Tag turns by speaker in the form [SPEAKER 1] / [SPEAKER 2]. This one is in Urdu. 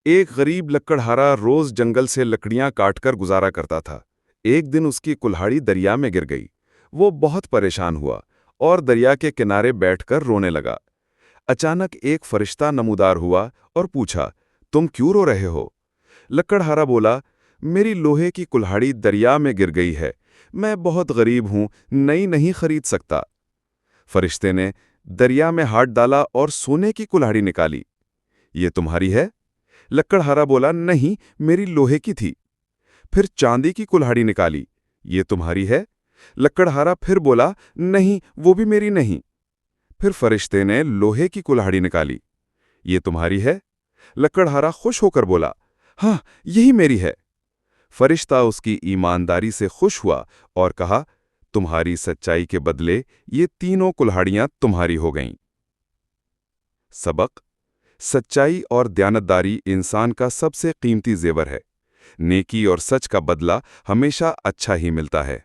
[SPEAKER 1] ایک غریب لکڑہارا روز جنگل سے لکڑیاں کاٹ کر گزارا کرتا تھا۔ ایک دن اس کی کلہاڑی دریا میں گر گئی۔ وہ بہت پریشان ہوا اور دریا کے کنارے بیٹھ کر رونے لگا۔ اچانک ایک فرشتہ نمودار ہوا اور پوچھا، تم کیوں رو رہے ہو؟ لکڑہارا بولا، میری لوہے کی کلہاڑی دریا میں گر گئی ہے، میں بہت غریب ہوں، نئی نہیں خرید سکتا۔ فرشتے نے دریا میں ہاتھ ڈالا اور سونے کی کلہاڑی نکالی۔ یہ تمہاری ہے؟ لکڑہارا بولا، نہیں، میری لوہے کی تھی۔ پھر چاندی کی کلہاڑی نکالی۔ یہ تمہاری ہے؟ لکڑہارا پھر بولا، نہیں، وہ بھی میری نہیں۔ پھر فرشتے نے لوہے کی کلہاڑی نکالی۔ یہ تمہاری ہے؟ لکڑہارا خوش ہو کر بولا، ہاں، یہی میری ہے۔ فرشتہ اس کی ایمانداری سے خوش ہوا اور کہا، تمہاری سچائی کے بدلے یہ تینوں کلہاڑیاں تمہاری ہو گئیں۔ سبق: سچائی اور دیانتداری انسان کا سب سے قیمتی زیور ہے۔ نیکی اور سچ کا بدلہ ہمیشہ اچھا ہی ملتا ہے۔